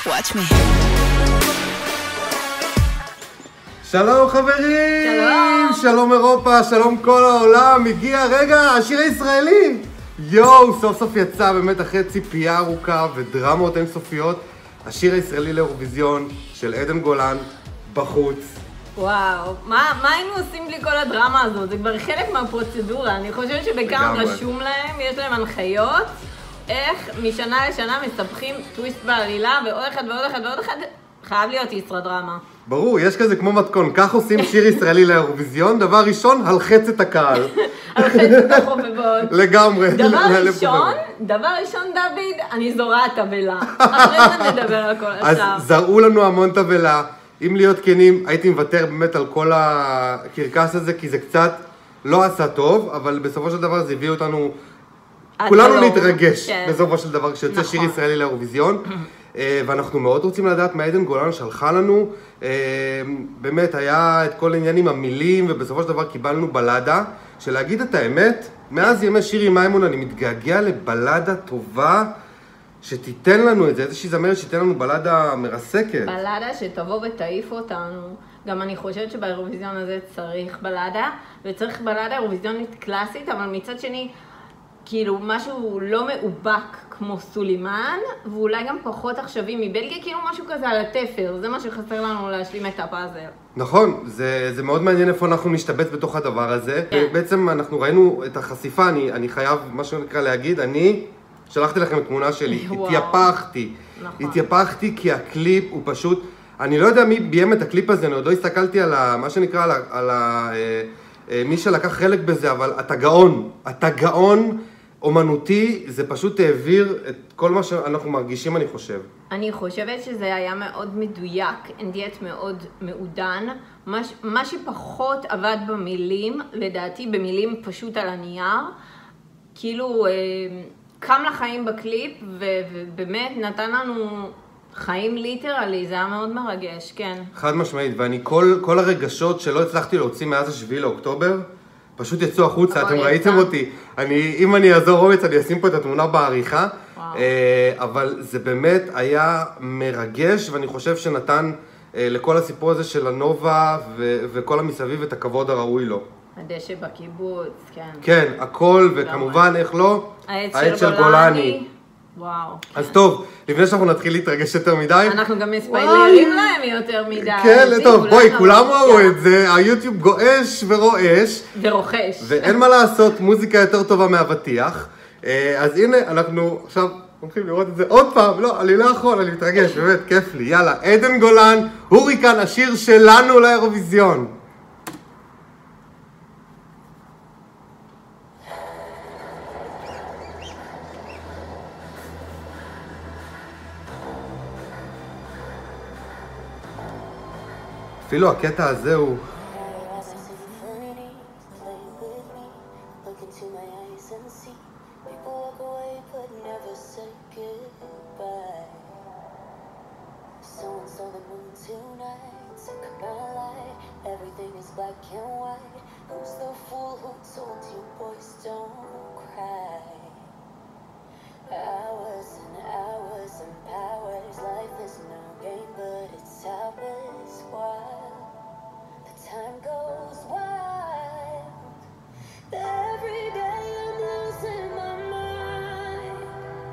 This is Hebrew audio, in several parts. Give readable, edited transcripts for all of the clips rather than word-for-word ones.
Watch me. שלום חברים! שלום אירופה, שלום כל העולם, הגיע רגע השיר הישראלי! יואו, סוף סוף יצא באמת אחרי ציפייה ארוכה ודרמות אינסופיות, השיר הישראלי לאירוויזיון של עדן גולן בחוץ. וואו, מה היינו עושים בלי כל הדרמה הזאת? זה כבר חלק מהפרוצדורה, אני חושבת שבכמה רשום להם, יש להם הנחיות איך משנה לשנה מספחים טוויסט בעלילה ועוד אחד ועוד אחד ועוד אחד, חייב להיות ישראדרמה. ברור, יש כזה כמו מתכון, כך עושים שיר ישראלי לאירוויזיון, דבר ראשון, הלחץ את הקהל. הלחץ את החובבות. לגמרי. דבר ראשון דוד, אני זורה תבלה. אחרי זה נדבר על כל השאר. אז זרעו לנו המון תבלה, אם להיות כנים, הייתי מוותר באמת על כל הקרקס הזה, כי זה קצת לא עשה טוב, אבל בסופו של דבר זה הביא אותנו, כולנו להתרגש בסופו של דבר, כשיוצא שיר ישראלי לאירוויזיון. ואנחנו מאוד רוצים לדעת מה עדן גולן שלחה לנו, באמת היה את כל העניין עם המילים, ובסופו של דבר קיבלנו בלדה, שלהגיד את האמת, מאז ימי שירי מימון אני מתגעגע לבלדה טובה, שתיתן לנו את זה, איזושהי זמרת שתיתן לנו בלדה מרסקת. בלדה שתבוא ותעיף אותנו, גם אני חושבת שבאירוויזיון הזה צריך בלדה, וצריך בלדה אירוויזיונית קלאסית, אבל מצד שני, כאילו משהו לא מאובק כמו סולימן, ואולי גם פחות עכשווי מבלגיה, כאילו משהו כזה על התפר, זה מה שחסר לנו להשלים את הפאזל. נכון, זה מאוד מעניין איפה אנחנו נשתבץ בתוך הדבר הזה. בעצם אנחנו ראינו את החשיפה, אני חייב, מה שנקרא להגיד, אני שלחתי לכם תמונה שלי, התייפחתי כי הקליפ הוא פשוט, אני לא יודע מי ביים את הקליפ הזה, אני עוד לא הסתכלתי על מה שנקרא, על מי שלקח חלק בזה, אבל אתה גאון אומנותי, זה פשוט העביר את כל מה שאנחנו מרגישים, אני חושב. אני חושבת שזה היה מאוד מדויק, אנדיאט מאוד מעודן. מה שפחות עבד במילים, לדעתי במילים פשוט על הנייר, כאילו קם לחיים בקליפ, ובאמת נתן לנו חיים ליטרלי, זה היה מאוד מרגש, כן. חד משמעית, ואני כל הרגשות שלא הצלחתי להוציא מאז השביעי לאוקטובר, פשוט יצאו החוצה, אתם ראיתם אותי. אם אני אעזור אומץ, אני אשים פה את התמונה בעריכה, אבל זה באמת היה מרגש, ואני חושב שנתן לכל הסיפור הזה של הנובה וכל המסביב את הכבוד הראוי לו. הדשא בקיבוץ, כן. כן, הכל, וכמובן, איך לא? העץ של גולני. וואו. אז טוב, לפני שאנחנו נתחיל להתרגש יותר מדי. אנחנו גם מספיילרים להם יותר מדי. כן, טוב, בואי, כולם ראו את זה, היוטיוב גועש ורועש. ורוחש. ואין מה לעשות, מוזיקה יותר טובה מהבטיח. אז הנה, אנחנו עכשיו הולכים לראות את זה עוד פעם. לא, אני לא יכול, אני מתרגש, באמת, כיף לי. יאללה, עדן גולן, הוריקן, השיר שלנו לאירוויזיון. אפילו הקטע הזה הוא... Time goes wild. Every day I'm losing my mind,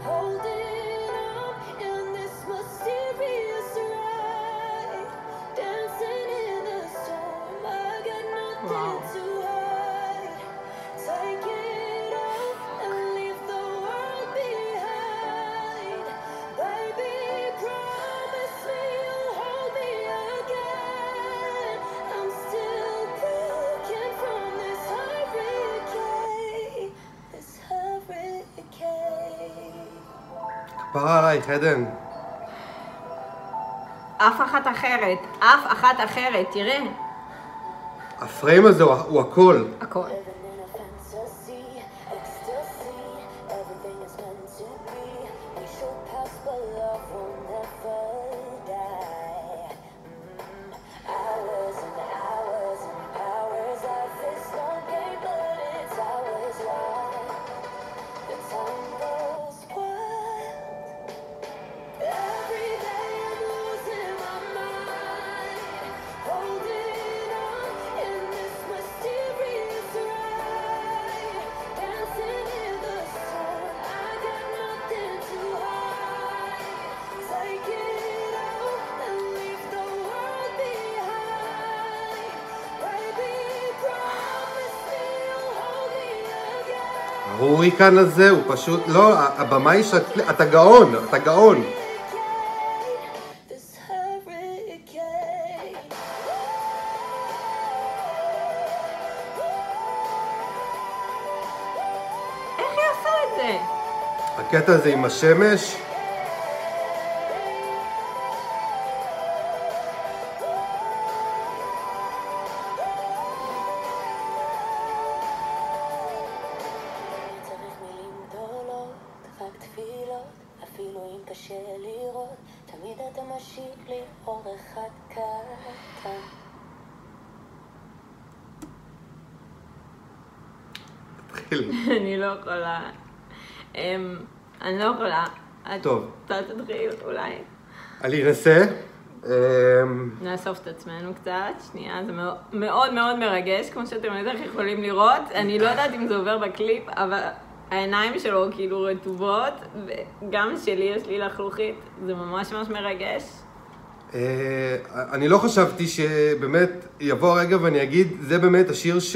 holding on in this mysterious ride, dancing in the storm. I got nothing to hide. Take it off and leave the world behind. Baby, promise me you'll hold me again. I'm still broken from this hurricane, this hurricane. כפרה עלייך, עדן. אף אחת אחרת, תראה. הפריים הזה הוא הכל. הכל. Living in a fantasy, ecstasy, everything is meant to be. We should pass, but love will never die. Hours and hours and hours of this long game, but it's always right. The time goes wild. Every day ההוריקן הזה הוא פשוט, לא, הבמאי של הקליפ, אתה גאון, אתה גאון. This hurricane. איך היא עושה את זה? הקטע הזה עם השמש, צריך מילים גדולות, רק תפילות, אפילו אם קשה לראות, תמיד אתה משאיר לי אור אחד קטן. תתחיל. אני לא יכולה. אני לא יכולה. טוב. אתה תתחיל אולי. אני אנסה. נאסוף את עצמנו קצת, שנייה, זה מאוד מאוד מרגש, כמו שאתם בטח יכולים לראות. אני לא יודעת אם זה עובר בקליפ, אבל העיניים שלו כאילו רטובות, וגם שלי יש לי לחלוכית, זה ממש ממש מרגש. אני לא חשבתי שבאמת יבוא הרגע ואני אגיד, זה באמת השיר ש...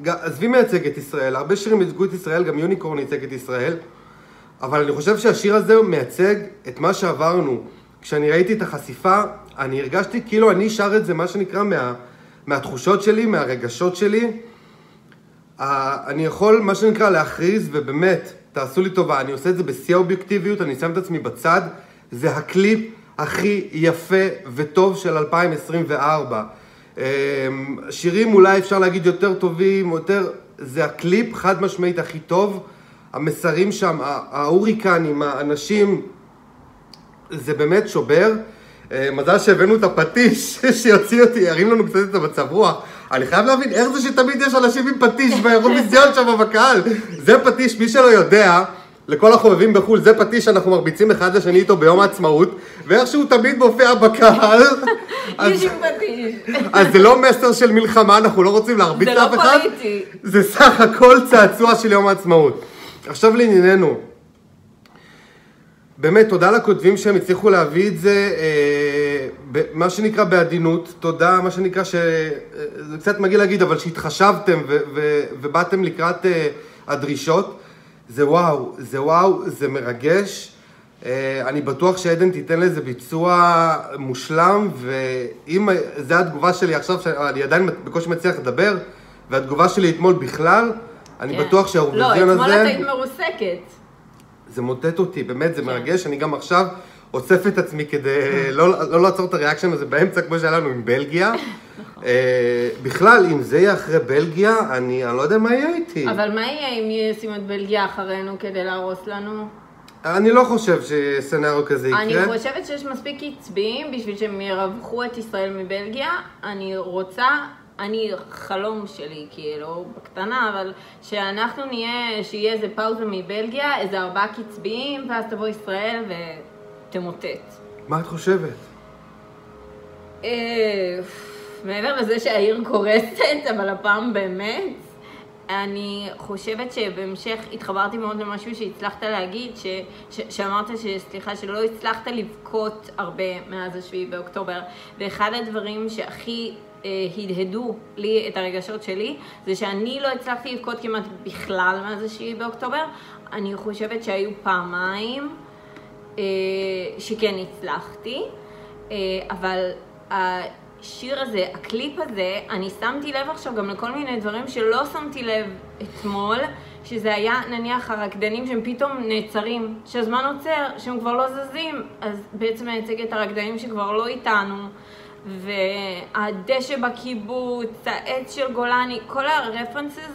עזבי מייצג את ישראל, הרבה שירים ייצגו את ישראל, גם יוניקורן ייצג את ישראל, אבל אני חושב שהשיר הזה מייצג את מה שעברנו. כשאני ראיתי את החשיפה, אני הרגשתי כאילו אני שר את זה, מה שנקרא, מהתחושות שלי, מהרגשות שלי. אני יכול, מה שנקרא, להכריז, ובאמת, תעשו לי טובה, אני עושה את זה בשיא האובייקטיביות, אני שם את עצמי בצד, זה הקליפ הכי יפה וטוב של 2024. שירים אולי אפשר להגיד יותר טובים, יותר, זה הקליפ חד משמעית הכי טוב, המסרים שם, ההוריקנים, האנשים, זה באמת שובר. מזל שהבאנו את הפטיש שיוציא אותי, ירים לנו קצת את המצב רוח. אני חייב להבין איך זה שתמיד יש אנשים עם פטיש באירוויזיון שם בקהל. זה פטיש, מי שלא יודע, לכל החובבים בחו"ל, זה פטיש שאנחנו מרביצים אחד לשני איתו ביום העצמאות, ואיכשהו תמיד מופיע בקהל. יש עם פטיש. אז זה לא מסר של מלחמה, אנחנו לא רוצים להרביץ לאף אחד. זה לא פוליטי. זה סך הכל צעצוע של יום העצמאות. עכשיו לענייננו. באמת, תודה לכותבים שהם הצליחו להביא את זה, מה שנקרא בעדינות, תודה, מה שנקרא זה קצת מגיע להגיד, אבל שהתחשבתם ובאתם לקראת הדרישות, זה וואו, זה מרגש, אני בטוח שעדן תיתן לזה ביצוע מושלם, ואם זה התגובה שלי עכשיו, שאני עדיין בקושי מצליח לדבר, והתגובה שלי אתמול בכלל, אני בטוח שהאירוויזיון הזה... לא, אתמול אתה היית מרוסקת. זה מוטט אותי, באמת, זה מרגש, אני גם עכשיו אוסף את עצמי כדי לא לעצור את הריאקשן הזה באמצע, כמו שהיה לנו עם בלגיה. בכלל, אם זה יהיה אחרי בלגיה, אני לא יודע מה יהיה איתי. אבל מה יהיה אם ישים את בלגיה אחרינו כדי להרוס לנו? אני לא חושב שסצנריו כזה יקרה. אני חושבת שיש מספיק קצביים בשביל שהם ירווחו את ישראל מבלגיה. אני רוצה... חלום שלי, כאילו, בקטנה, אבל שאנחנו נהיה, שיהיה איזה פאוזה מבלגיה, איזה 4 קצביים, ואז תבוא ישראל ותמוטט. מה את חושבת? מעבר לזה שהעיר קורסת, אבל הפעם באמת, אני חושבת שבהמשך התחברתי מאוד למשהו שהצלחת להגיד, שאמרת שסליחה, שלא הצלחת לבכות הרבה מאז 7 באוקטובר, ואחד הדברים שהכי הדהדו לי את הרגשות שלי, זה שאני לא הצלחתי לבכות כמעט בכלל מאז 7 באוקטובר. אני חושבת שהיו פעמיים שכן הצלחתי, אבל השיר הזה, הקליפ הזה, אני שמתי לב עכשיו גם לכל מיני דברים שלא שמתי לב אתמול, שזה היה נניח הרקדנים שהם פתאום נעצרים, שהזמן עוצר, שהם כבר לא זזים, אז בעצם מייצג את הרקדנים שכבר לא איתנו, והדשא בקיבוץ, העץ של גולני, כל הרפרנסס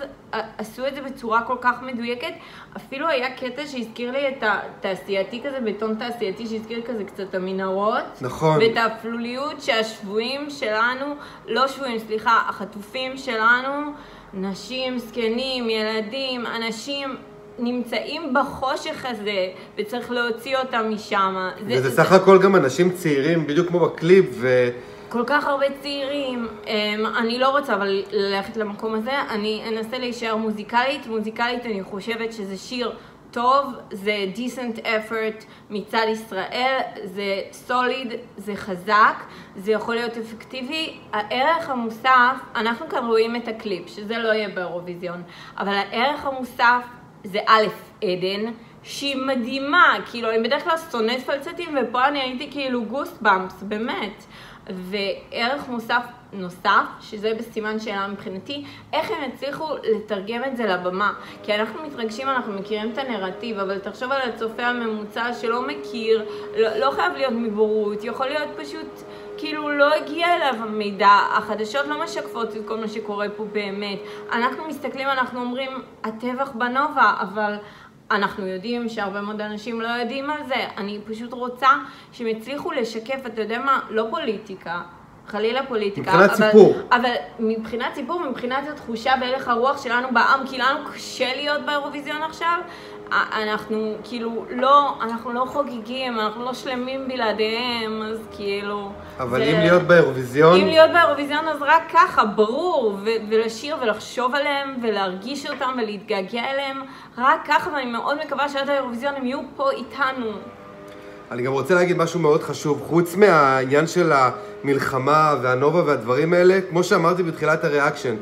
עשו את זה בצורה כל כך מדויקת. אפילו היה קטע שהזכיר לי את התעשייתי כזה, בטון תעשייתי שהזכיר כזה קצת המנהרות. נכון. ואת האפלוליות שהשבויים שלנו, לא שבויים, סליחה, החטופים שלנו, נשים, זקנים, ילדים, אנשים נמצאים בחושך הזה וצריך להוציא אותם משם. וזה סך הכל גם אנשים צעירים, בדיוק כמו בקליפ, כל כך הרבה צעירים. אני לא רוצה אבל ללכת למקום הזה, אני אנסה להישאר מוזיקלית. מוזיקלית אני חושבת שזה שיר טוב, זה decent effort מצד ישראל, זה solid, זה חזק, זה יכול להיות אפקטיבי. הערך המוסף, אנחנו כאן רואים את הקליפ, שזה לא יהיה באירוויזיון, אבל הערך המוסף זה א', עדן, שהיא מדהימה, כאילו אני בדרך כלל שונאת פלצטים, ופה אני הייתי כאילו גוסטבאמפס, באמת. וערך מוסף נוסף, שזה בסימן שאלה מבחינתי, איך הם הצליחו לתרגם את זה לבמה. כי אנחנו מתרגשים, אנחנו מכירים את הנרטיב, אבל תחשוב על הצופה הממוצע שלא מכיר, לא חייב להיות מבורות, יכול להיות פשוט, כאילו לא הגיע אליו המידע, החדשות לא משקפות את כל מה שקורה פה באמת. אנחנו מסתכלים, אנחנו אומרים, הטבח בנובה, אבל אנחנו יודעים שהרבה מאוד אנשים לא יודעים על זה. אני פשוט רוצה שהם יצליחו לשקף, אתה יודע מה, לא פוליטיקה, חלילה פוליטיקה. מבחינת סיפור. אבל מבחינת סיפור, מבחינת התחושה והלך הרוח שלנו בעם, כי לנו קשה להיות באירוויזיון עכשיו, אנחנו כאילו לא, אנחנו לא חוגגים, אנחנו לא שלמים בלעדיהם, אז כאילו... אבל אם להיות באירוויזיון... אם להיות באירוויזיון אז רק ככה, ברור, ולשיר ולחשוב עליהם, ולהרגיש אותם ולהתגעגע אליהם, רק ככה, ואני מאוד מקווה שעד האירוויזיון הם יהיו פה איתנו. אני גם רוצה להגיד משהו מאוד חשוב, חוץ מהעניין של המלחמה והנובה והדברים האלה, כמו שאמרתי בתחילת הריאקשן,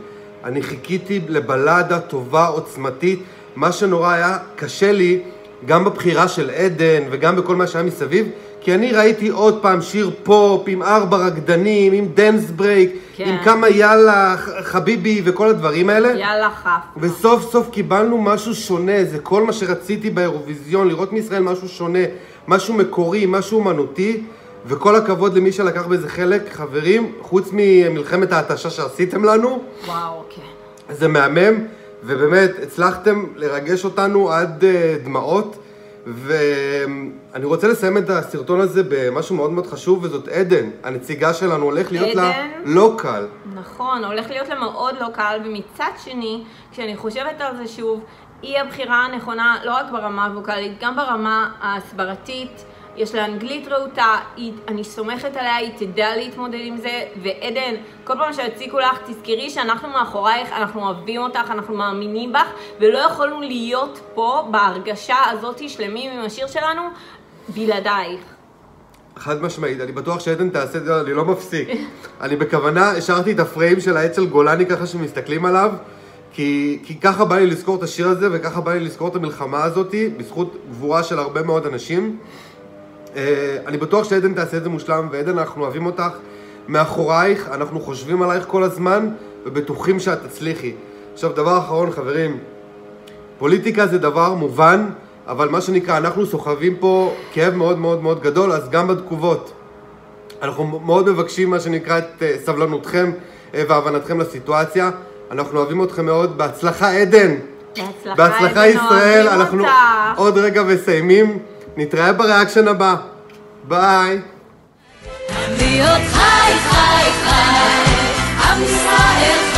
אני חיכיתי לבלדה טובה, עוצמתית, מה שנורא היה קשה לי, גם בבחירה של עדן וגם בכל מה שהיה מסביב, כי אני ראיתי עוד פעם שיר פופ עם 4 רקדנים, עם דנס ברייק, כן. עם כמה יאללה חביבי וכל הדברים האלה. יאללה חף. וסוף סוף קיבלנו משהו שונה, זה כל מה שרציתי באירוויזיון, לראות מישראל משהו שונה, משהו מקורי, משהו אומנותי, וכל הכבוד למי שלקח בזה חלק, חברים, חוץ ממלחמת ההתשה שעשיתם לנו. וואו, כן. זה מהמם, ובאמת הצלחתם לרגש אותנו עד דמעות, ואני רוצה לסיים את הסרטון הזה במשהו מאוד מאוד חשוב, וזאת עדן, הנציגה שלנו, הולך להיות לה לא קל. נכון, הולך להיות לה מאוד לא קל, ומצד שני, כשאני חושבת על זה שוב, היא הבחירה הנכונה לא רק ברמה הווקלית, גם ברמה ההסברתית, יש לה אנגלית רהוטה, אני סומכת עליה, היא תדע להתמודד עם זה, ועדן, כל פעם שהציקו לך, תזכרי שאנחנו מאחורייך, אנחנו אוהבים אותך, אנחנו מאמינים בך, ולא יכולנו להיות פה בהרגשה הזאת שלמים עם השיר שלנו, בלעדייך. חד משמעית, אני בטוח שעדן תעשה את זה, אני לא מפסיק. אני בכוונה השארתי את הפריים של העץ של גולני ככה שמסתכלים עליו, כי ככה בא לי לזכור את השיר הזה, וככה בא לי לזכור את המלחמה הזאת, בזכות גבורה של הרבה מאוד אנשים. אני בטוח שעדן תעשה את זה מושלם, ועדן אנחנו אוהבים אותך מאחורייך, אנחנו חושבים עלייך כל הזמן, ובטוחים שאת תצליחי. עכשיו, דבר אחרון, חברים, פוליטיקה זה דבר מובן, אבל מה שנקרא, אנחנו סוחבים פה כאב מאוד מאוד מאוד גדול, אז גם בתגובות. אנחנו מאוד מבקשים מה שנקרא את סבלנותכם והבנתכם לסיטואציה. אנחנו אוהבים אתכם מאוד. בהצלחה עדן. בהצלחה ישראל. אנחנו עוד רגע מסיימים. נתראה בריאקשן הבא. ביי. להיות חי, חי, חי, עם ישראל